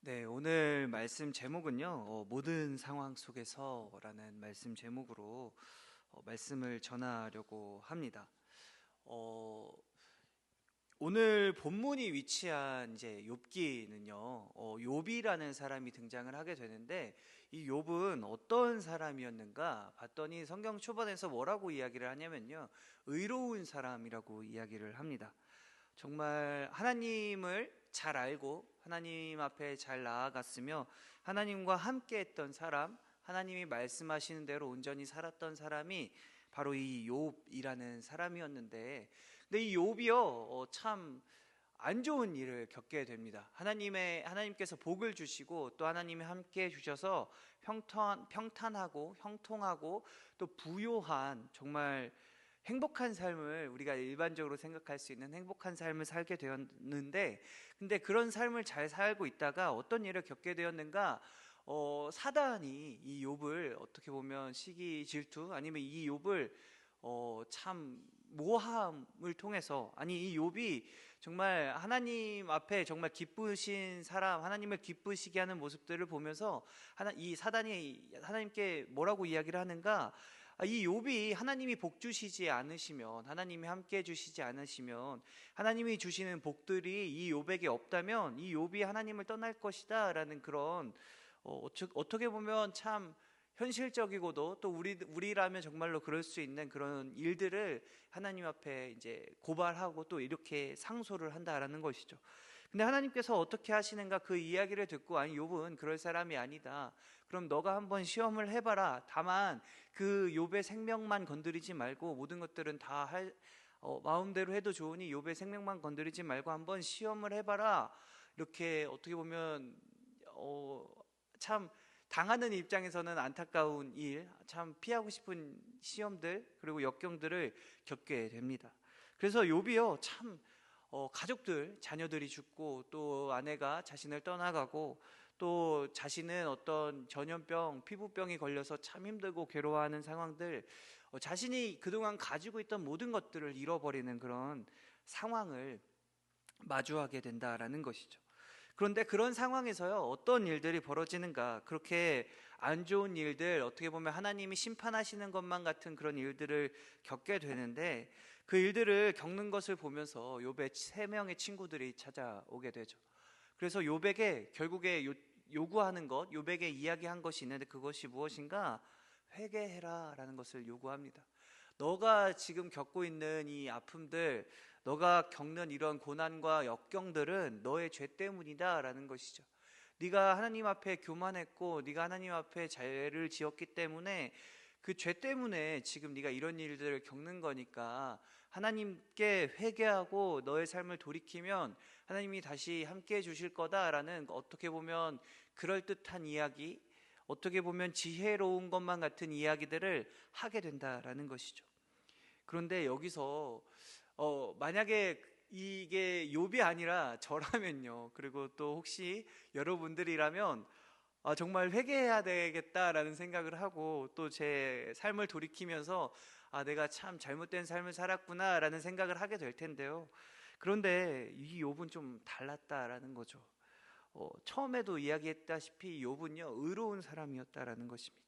네, 오늘 말씀 제목은요, 모든 상황 속에서라는 말씀 제목으로 말씀을 전하려고 합니다. 어, 오늘 본문이 위치한 이제 욥기는요, 욥이라는 사람이 등장을 하게 되는데, 이 욥은 어떤 사람이었는가 봤더니 성경 초반에서 뭐라고 이야기를 하냐면요, 의로운 사람이라고 이야기를 합니다. 정말 하나님을 잘 알고 하나님 앞에 잘 나아갔으며 하나님과 함께 했던 사람, 하나님이 말씀하시는 대로 온전히 살았던 사람이 바로 이 욥이라는 사람이었는데, 근데 이 욥이요, 참 안 좋은 일을 겪게 됩니다. 하나님께서 복을 주시고 또 하나님이 함께 해주셔서 평탄하고 형통하고 또 부요한 정말 행복한 삶을, 우리가 일반적으로 생각할 수 있는 행복한 삶을 살게 되었는데, 근데 그런 삶을 잘 살고 있다가 어떤 일을 겪게 되었는가, 사단이 이 욥을 어떻게 보면 시기 질투 아니면 이 욥을 참 모함을 통해서, 아니 이 욥이 정말 하나님 앞에 정말 기쁘신 사람, 하나님을 기쁘시게 하는 모습들을 보면서 이 사단이 하나님께 뭐라고 이야기를 하는가, 이 욥이 하나님이 복 주시지 않으시면, 하나님이 함께 해주시지 않으시면, 하나님이 주시는 복들이 이 욥에게 없다면 이 욥이 하나님을 떠날 것이다 라는 그런, 어떻게 보면 참 현실적이고도 또 우리라면 정말로 그럴 수 있는 그런 일들을 하나님 앞에 이제 고발하고 또 이렇게 상소를 한다라는 것이죠. 근데 하나님께서 어떻게 하시는가, 그 이야기를 듣고, 아니 욥은 그럴 사람이 아니다, 그럼 너가 한번 시험을 해봐라. 다만 그 욥의 생명만 건드리지 말고, 모든 것들은 다 마음대로 해도 좋으니 욥의 생명만 건드리지 말고 한번 시험을 해봐라. 이렇게 어떻게 보면 참 당하는 입장에서는 안타까운 일, 참 피하고 싶은 시험들 그리고 역경들을 겪게 됩니다. 그래서 욥이요, 참 가족들, 자녀들이 죽고 또 아내가 자신을 떠나가고 또 자신은 어떤 전염병, 피부병이 걸려서 참 힘들고 괴로워하는 상황들, 자신이 그동안 가지고 있던 모든 것들을 잃어버리는 그런 상황을 마주하게 된다라는 것이죠. 그런데 그런 상황에서요, 어떤 일들이 벌어지는가, 그렇게 안 좋은 일들, 어떻게 보면 하나님이 심판하시는 것만 같은 그런 일들을 겪게 되는데, 그 일들을 겪는 것을 보면서 욥의 세 명의 친구들이 찾아오게 되죠. 그래서 욥에게 결국에 요구하는 것, 욥에게 이야기한 것이 있는데, 그것이 무엇인가? 회개해라 라는 것을 요구합니다. 너가 지금 겪고 있는 이 아픔들, 너가 겪는 이런 고난과 역경들은 너의 죄 때문이다 라는 것이죠. 네가 하나님 앞에 교만했고 네가 하나님 앞에 죄를 지었기 때문에, 그 죄 때문에 지금 네가 이런 일들을 겪는 거니까 하나님께 회개하고 너의 삶을 돌이키면 하나님이 다시 함께 해 주실 거다라는, 어떻게 보면 그럴듯한 이야기, 어떻게 보면 지혜로운 것만 같은 이야기들을 하게 된다라는 것이죠. 그런데 여기서 만약에 이게 욥이 아니라 저라면요, 그리고 또 혹시 여러분들이라면 정말 회개해야 되겠다라는 생각을 하고 또 제 삶을 돌이키면서 내가 참 잘못된 삶을 살았구나라는 생각을 하게 될 텐데요. 그런데 이 욥은 좀 달랐다라는 거죠. 처음에도 이야기했다시피 욥은요, 의로운 사람이었다라는 것입니다.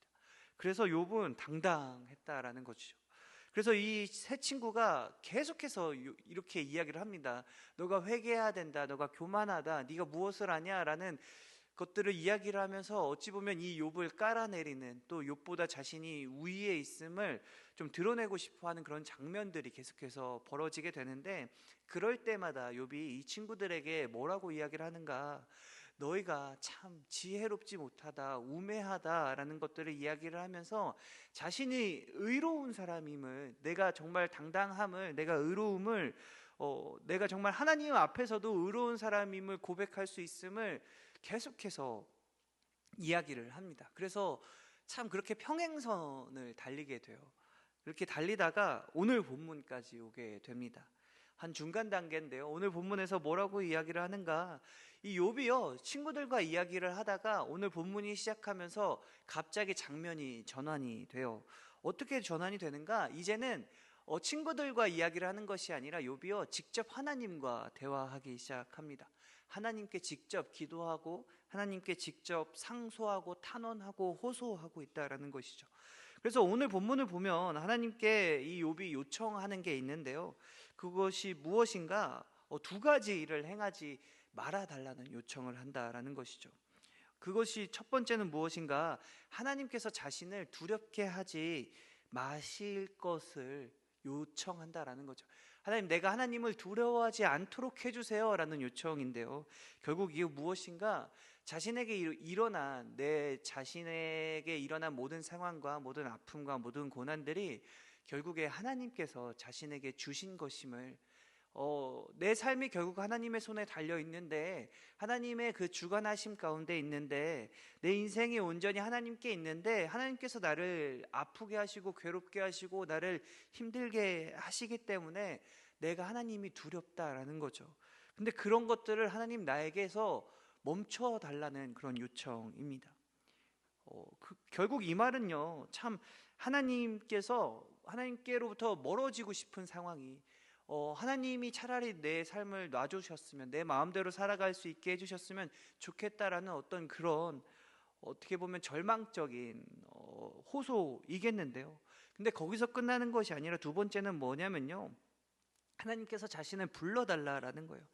그래서 욥은 당당했다라는 것이죠. 그래서 이 세 친구가 계속해서 이렇게 이야기를 합니다. 너가 회개해야 된다, 너가 교만하다, 네가 무엇을 아냐라는 것들을 이야기를 하면서 어찌 보면 이 욥을 깔아내리는, 또 욥보다 자신이 우위에 있음을 좀 드러내고 싶어하는 그런 장면들이 계속해서 벌어지게 되는데, 그럴 때마다 욥이 이 친구들에게 뭐라고 이야기를 하는가, 너희가 참 지혜롭지 못하다, 우매하다라는 것들을 이야기를 하면서 자신이 의로운 사람임을, 내가 정말 당당함을, 내가 의로움을, 내가 정말 하나님 앞에서도 의로운 사람임을 고백할 수 있음을 계속해서 이야기를 합니다. 그래서 참 그렇게 평행선을 달리게 돼요. 그렇게 달리다가 오늘 본문까지 오게 됩니다. 한 중간 단계인데요, 오늘 본문에서 뭐라고 이야기를 하는가, 이 욥이요, 친구들과 이야기를 하다가 오늘 본문이 시작하면서 갑자기 장면이 전환이 돼요. 어떻게 전환이 되는가, 이제는 친구들과 이야기를 하는 것이 아니라 욥이요 직접 하나님과 대화하기 시작합니다. 하나님께 직접 기도하고 하나님께 직접 상소하고 탄원하고 호소하고 있다라는 것이죠. 그래서 오늘 본문을 보면 하나님께 이 욥이 요청하는 게 있는데요. 그것이 무엇인가? 두 가지 일을 행하지 말아달라는 요청을 한다라는 것이죠. 그것이 첫 번째는 무엇인가? 하나님께서 자신을 두렵게 하지 마실 것을 요청한다라는 거죠. 하나님, 내가 하나님을 두려워하지 않도록 해주세요라는 요청인데요. 결국 이게 무엇인가? 내 자신에게 일어난 모든 상황과 모든 아픔과 모든 고난들이 결국에 하나님께서 자신에게 주신 것임을, 내 삶이 결국 하나님의 손에 달려 있는데, 하나님의 그 주관하심 가운데 있는데, 내 인생이 온전히 하나님께 있는데, 하나님께서 나를 아프게 하시고 괴롭게 하시고 나를 힘들게 하시기 때문에 내가 하나님이 두렵다라는 거죠. 근데 그런 것들을 하나님 나에게서 멈춰 달라는 그런 요청입니다. 결국 이 말은요, 참 하나님께로부터 멀어지고 싶은 상황이, 하나님이 차라리 내 삶을 놔주셨으면, 내 마음대로 살아갈 수 있게 해주셨으면 좋겠다라는 어떤 그런, 어떻게 보면 절망적인 호소이겠는데요. 근데 거기서 끝나는 것이 아니라 두 번째는 뭐냐면요, 하나님께서 자신을 불러달라라는 거예요.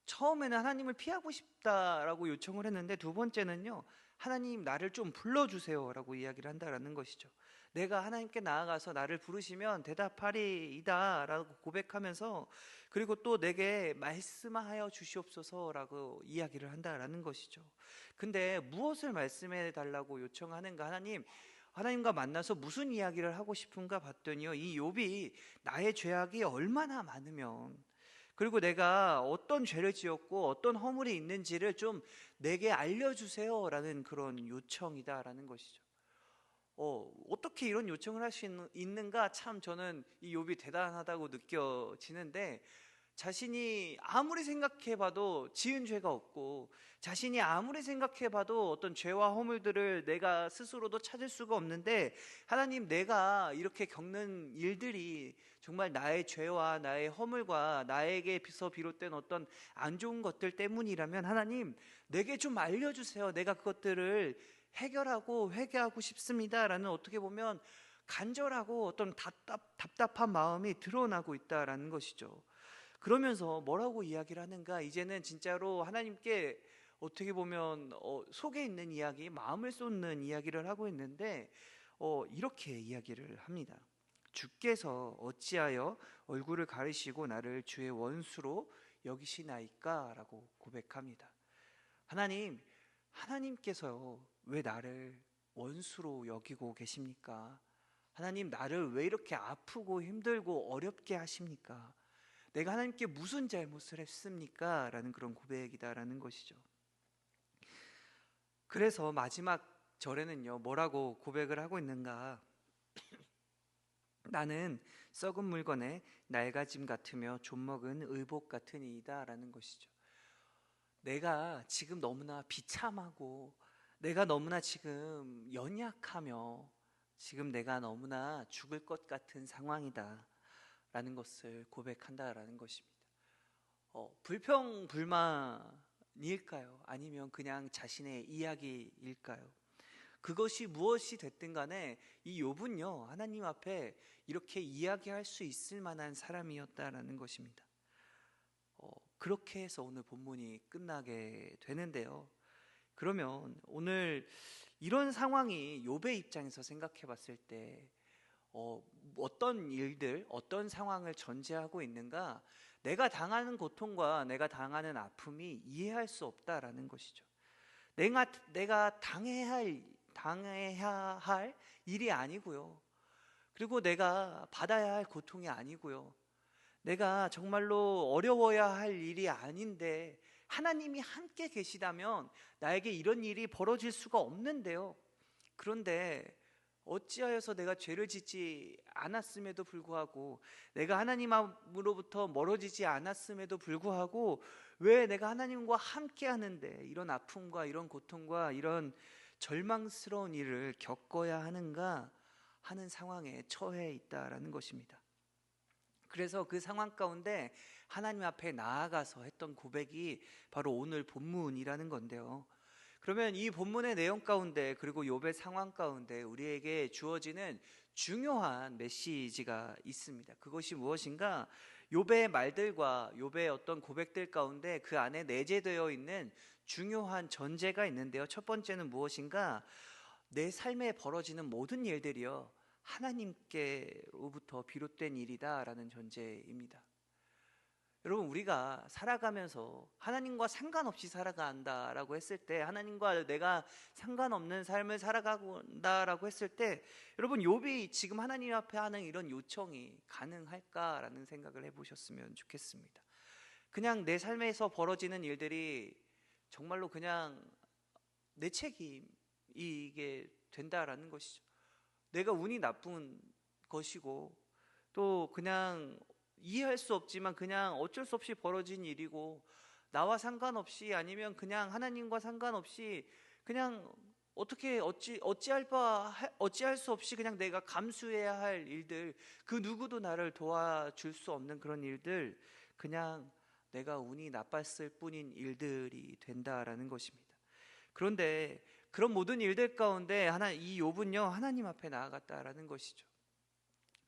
처음에는 하나님을 피하고 싶다라고 요청을 했는데, 두 번째는요, 하나님 나를 좀 불러주세요라고 이야기를 한다라는 것이죠. 내가 하나님께 나아가서 나를 부르시면 대답하리이다 라고 고백하면서, 그리고 또 내게 말씀하여 주시옵소서라고 이야기를 한다라는 것이죠. 근데 무엇을 말씀해 달라고 요청하는가? 하나님과 만나서 무슨 이야기를 하고 싶은가 봤더니요, 이 욥이 나의 죄악이 얼마나 많으면, 그리고 내가 어떤 죄를 지었고 어떤 허물이 있는지를 좀 내게 알려주세요라는 그런 요청이다라는 것이죠. 어떻게 이런 요청을 할 수 있는가? 참 저는 이 욥이 대단하다고 느껴지는데, 자신이 아무리 생각해봐도 지은 죄가 없고, 자신이 아무리 생각해봐도 어떤 죄와 허물들을 내가 스스로도 찾을 수가 없는데, 하나님, 내가 이렇게 겪는 일들이 정말 나의 죄와 나의 허물과 나에게서 비롯된 어떤 안 좋은 것들 때문이라면 하나님, 내게 좀 알려주세요. 내가 그것들을 해결하고 회개하고 싶습니다라는, 어떻게 보면 간절하고 어떤 답답한 마음이 드러나고 있다라는 것이죠. 그러면서 뭐라고 이야기를 하는가? 이제는 진짜로 하나님께 어떻게 보면 속에 있는 이야기, 마음을 쏟는 이야기를 하고 있는데, 이렇게 이야기를 합니다. 주께서 어찌하여 얼굴을 가리시고 나를 주의 원수로 여기시나이까? 라고 고백합니다. 하나님께서 왜 나를 원수로 여기고 계십니까? 하나님, 나를 왜 이렇게 아프고 힘들고 어렵게 하십니까? 내가 하나님께 무슨 잘못을 했습니까? 라는 그런 고백이다라는 것이죠. 그래서 마지막 절에는요, 뭐라고 고백을 하고 있는가? 나는 썩은 물건에 낡아짐 같으며 좀먹은 의복 같으니이다 라는 것이죠. 내가 지금 너무나 비참하고, 내가 너무나 지금 연약하며, 지금 내가 너무나 죽을 것 같은 상황이다 라는 것을 고백한다라는 것입니다. 불평불만일까요? 아니면 그냥 자신의 이야기일까요? 그것이 무엇이 됐든 간에 이 욥은요, 하나님 앞에 이렇게 이야기할 수 있을 만한 사람이었다라는 것입니다. 그렇게 해서 오늘 본문이 끝나게 되는데요. 그러면 오늘 이런 상황이 욥의 입장에서 생각해 봤을 때 어떤 일들, 어떤 상황을 전제하고 있는가? 내가 당하는 고통과 내가 당하는 아픔이 이해할 수 없다라는 것이죠. 내가 당해야 할 일이 아니고요. 그리고 내가 받아야 할 고통이 아니고요. 내가 정말로 어려워야 할 일이 아닌데, 하나님이 함께 계시다면 나에게 이런 일이 벌어질 수가 없는데요. 그런데 어찌하여서 내가 죄를 짓지 않았음에도 불구하고, 내가 하나님으로부터 멀어지지 않았음에도 불구하고, 왜 내가 하나님과 함께 하는데 이런 아픔과 이런 고통과 이런 절망스러운 일을 겪어야 하는가 하는 상황에 처해 있다라는 것입니다. 그래서 그 상황 가운데 하나님 앞에 나아가서 했던 고백이 바로 오늘 본문이라는 건데요. 그러면 이 본문의 내용 가운데 그리고 욥의 상황 가운데 우리에게 주어지는 중요한 메시지가 있습니다. 그것이 무엇인가? 욥의 말들과 욥의 어떤 고백들 가운데 그 안에 내재되어 있는 중요한 전제가 있는데요. 첫 번째는 무엇인가? 내 삶에 벌어지는 모든 일들이요, 하나님께로부터 비롯된 일이다라는 전제입니다. 여러분, 우리가 살아가면서 하나님과 상관없이 살아간다라고 했을 때, 하나님과 내가 상관없는 삶을 살아간다라고 했을 때, 여러분, 욥이 지금 하나님 앞에 하는 이런 요청이 가능할까라는 생각을 해보셨으면 좋겠습니다. 그냥 내 삶에서 벌어지는 일들이 정말로 그냥 내 책임이게 된다라는 것이죠. 내가 운이 나쁜 것이고, 또 그냥 이해할 수 없지만 그냥 어쩔 수 없이 벌어진 일이고, 나와 상관없이, 아니면 그냥 하나님과 상관없이 그냥 어찌할 수 없이 그냥 내가 감수해야 할 일들, 그 누구도 나를 도와줄 수 없는 그런 일들, 그냥 내가 운이 나빴을 뿐인 일들이 된다라는 것입니다. 그런데 그런 모든 일들 가운데 이 욥은요, 하나님 앞에 나아갔다라는 것이죠.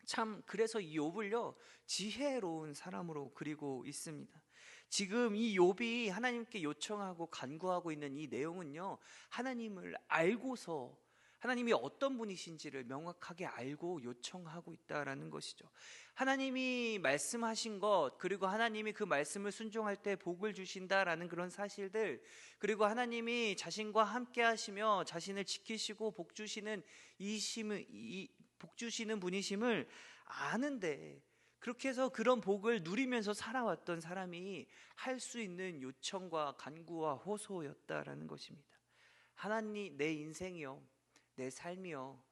참, 그래서 이 욥을요, 지혜로운 사람으로 그리고 있습니다. 지금 이 욥이 하나님께 요청하고 간구하고 있는 이 내용은요, 하나님을 알고서 하나님이 어떤 분이신지를 명확하게 알고 요청하고 있다라는 것이죠. 하나님이 말씀하신 것, 그리고 하나님이 그 말씀을 순종할 때 복을 주신다라는 그런 사실들, 그리고 하나님이 자신과 함께 하시며 자신을 지키시고 복 주시는 복 주시는 분이심을 아는데, 그렇게 해서 그런 복을 누리면서 살아왔던 사람이 할 수 있는 요청과 간구와 호소였다라는 것입니다. 하나님, 내 인생이요, 내 삶이요,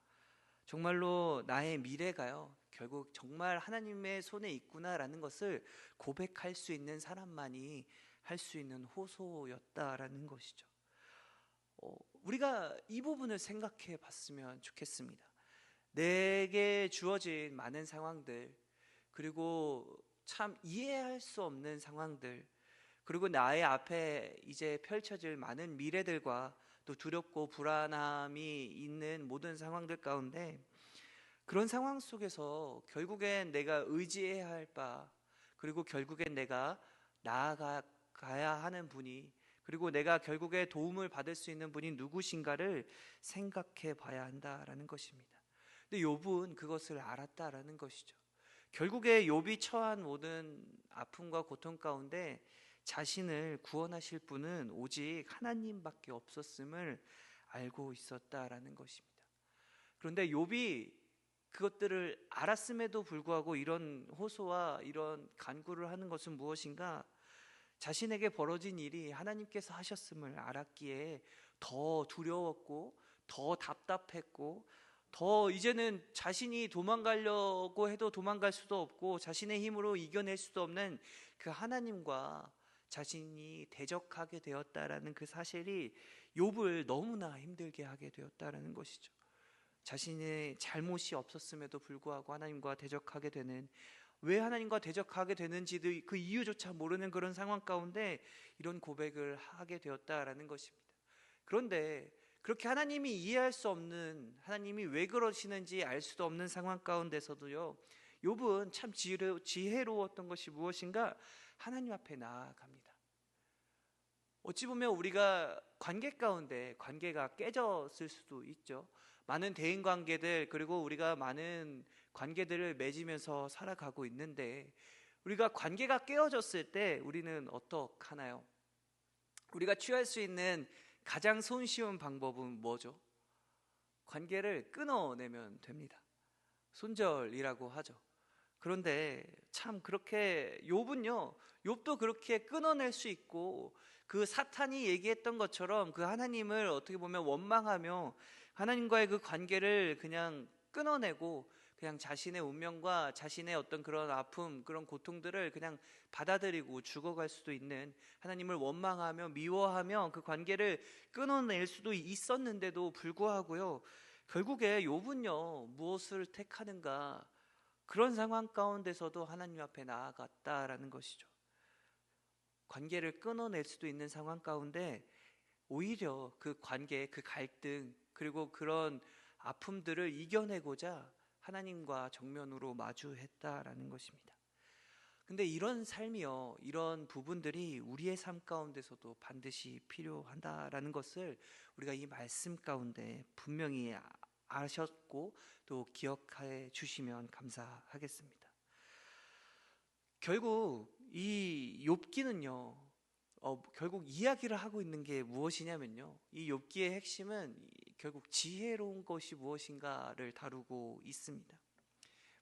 정말로 나의 미래가요, 결국 정말 하나님의 손에 있구나라는 것을 고백할 수 있는 사람만이 할 수 있는 호소였다라는 것이죠. 우리가 이 부분을 생각해 봤으면 좋겠습니다. 내게 주어진 많은 상황들, 그리고 참 이해할 수 없는 상황들, 그리고 나의 앞에 이제 펼쳐질 많은 미래들과 또 두렵고 불안함이 있는 모든 상황들 가운데, 그런 상황 속에서 결국엔 내가 의지해야 할 바, 그리고 결국엔 내가 나아가야 하는 분이, 그리고 내가 결국에 도움을 받을 수 있는 분이 누구신가를 생각해 봐야 한다라는 것입니다. 근데 욥은 그것을 알았다라는 것이죠. 결국에 욥이 처한 모든 아픔과 고통 가운데 자신을 구원하실 분은 오직 하나님밖에 없었음을 알고 있었다라는 것입니다. 그런데 욥이 그것들을 알았음에도 불구하고 이런 호소와 이런 간구를 하는 것은 무엇인가? 자신에게 벌어진 일이 하나님께서 하셨음을 알았기에 더 두려웠고, 더 답답했고, 더 이제는 자신이 도망가려고 해도 도망갈 수도 없고 자신의 힘으로 이겨낼 수도 없는 그 하나님과 자신이 대적하게 되었다라는 그 사실이 욥을 너무나 힘들게 하게 되었다라는 것이죠. 자신의 잘못이 없었음에도 불구하고 하나님과 대적하게 되는, 왜 하나님과 대적하게 되는지도 그 이유조차 모르는 그런 상황 가운데 이런 고백을 하게 되었다라는 것입니다. 그런데 그렇게 하나님이 이해할 수 없는, 하나님이 왜 그러시는지 알 수도 없는 상황 가운데서도요, 욥은 참 지혜로웠던 것이 무엇인가? 하나님 앞에 나아갑니다. 어찌 보면 우리가 관계 가운데 관계가 깨졌을 수도 있죠. 많은 대인 관계들, 그리고 우리가 많은 관계들을 맺으면서 살아가고 있는데, 우리가 관계가 깨어졌을 때 우리는 어떡하나요? 우리가 취할 수 있는 가장 손쉬운 방법은 뭐죠? 관계를 끊어내면 됩니다. 손절이라고 하죠. 그런데 참 그렇게 욥도 그렇게 끊어낼 수 있고, 그 사탄이 얘기했던 것처럼 그 하나님을 어떻게 보면 원망하며 하나님과의 그 관계를 그냥 끊어내고 그냥 자신의 운명과 자신의 어떤 그런 아픔, 그런 고통들을 그냥 받아들이고 죽어갈 수도 있는, 하나님을 원망하며 미워하며 그 관계를 끊어낼 수도 있었는데도 불구하고요, 결국에 욥은요 무엇을 택하는가? 그런 상황 가운데서도 하나님 앞에 나아갔다라는 것이죠. 관계를 끊어낼 수도 있는 상황 가운데 오히려 그 관계, 그 갈등, 그리고 그런 아픔들을 이겨내고자 하나님과 정면으로 마주했다라는 것입니다. 근데 이런 삶이요, 이런 부분들이 우리의 삶 가운데서도 반드시 필요하다라는 것을 우리가 이 말씀 가운데 분명히 아셨고 또 기억해 주시면 감사하겠습니다. 결국 이 욥기는요, 결국 이야기를 하고 있는 게 무엇이냐면요, 이 욥기의 핵심은 결국 지혜로운 것이 무엇인가를 다루고 있습니다.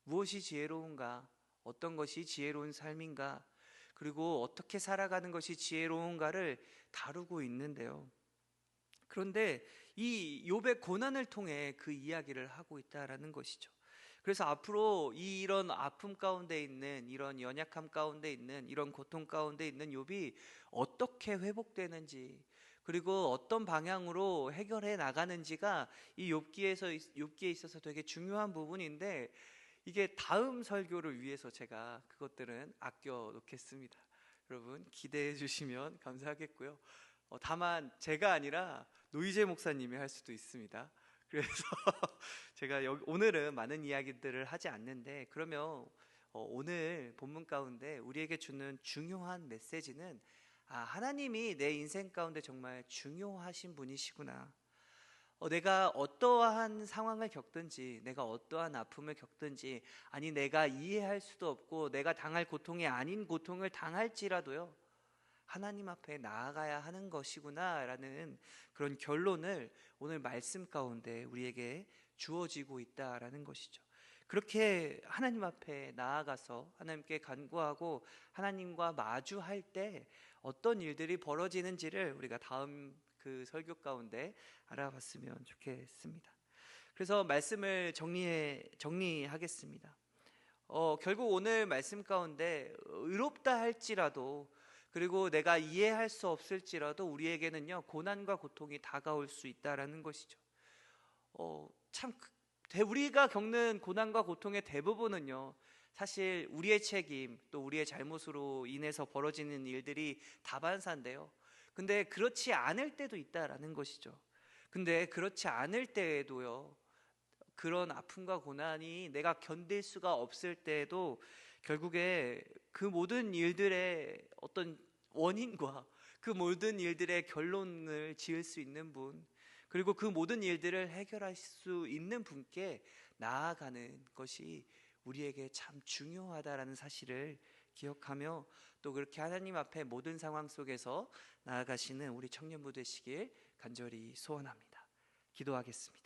무엇이 지혜로운가, 어떤 것이 지혜로운 삶인가, 그리고 어떻게 살아가는 것이 지혜로운가를 다루고 있는데요. 그런데 이 욥의 고난을 통해 그 이야기를 하고 있다라는 것이죠. 그래서 앞으로 이런 아픔 가운데 있는, 이런 연약함 가운데 있는, 이런 고통 가운데 있는 욥이 어떻게 회복되는지, 그리고 어떤 방향으로 해결해 나가는지가 이 욥기에 있어서 되게 중요한 부분인데, 이게 다음 설교를 위해서 제가 그것들은 아껴 놓겠습니다. 여러분 기대해 주시면 감사하겠고요. 다만 제가 아니라 노이제 목사님이 할 수도 있습니다. 그래서 제가 오늘은 많은 이야기들을 하지 않는데, 그러면 오늘 본문 가운데 우리에게 주는 중요한 메시지는, 하나님이 내 인생 가운데 정말 중요하신 분이시구나. 내가 어떠한 상황을 겪든지, 내가 어떠한 아픔을 겪든지, 아니 내가 이해할 수도 없고 내가 당할 고통이 아닌 고통을 당할지라도요, 하나님 앞에 나아가야 하는 것이구나 라는 그런 결론을 오늘 말씀 가운데 우리에게 주어지고 있다라는 것이죠. 그렇게 하나님 앞에 나아가서 하나님께 간구하고 하나님과 마주할 때 어떤 일들이 벌어지는지를 우리가 다음 그 설교 가운데 알아봤으면 좋겠습니다. 그래서 말씀을 정리하겠습니다. 결국 오늘 말씀 가운데 의롭다 할지라도, 그리고 내가 이해할 수 없을지라도 우리에게는요, 고난과 고통이 다가올 수 있다라는 것이죠. 참 우리가 겪는 고난과 고통의 대부분은요, 사실 우리의 책임, 또 우리의 잘못으로 인해서 벌어지는 일들이 다반사인데요. 근데 그렇지 않을 때도 있다라는 것이죠. 근데 그렇지 않을 때에도요, 그런 아픔과 고난이 내가 견딜 수가 없을 때에도 결국에 그 모든 일들의 어떤 원인과 그 모든 일들의 결론을 지을 수 있는 분, 그리고 그 모든 일들을 해결할 수 있는 분께 나아가는 것이 우리에게 참 중요하다라는 사실을 기억하며, 또 그렇게 하나님 앞에 모든 상황 속에서 나아가시는 우리 청년부 되시길 간절히 소원합니다. 기도하겠습니다.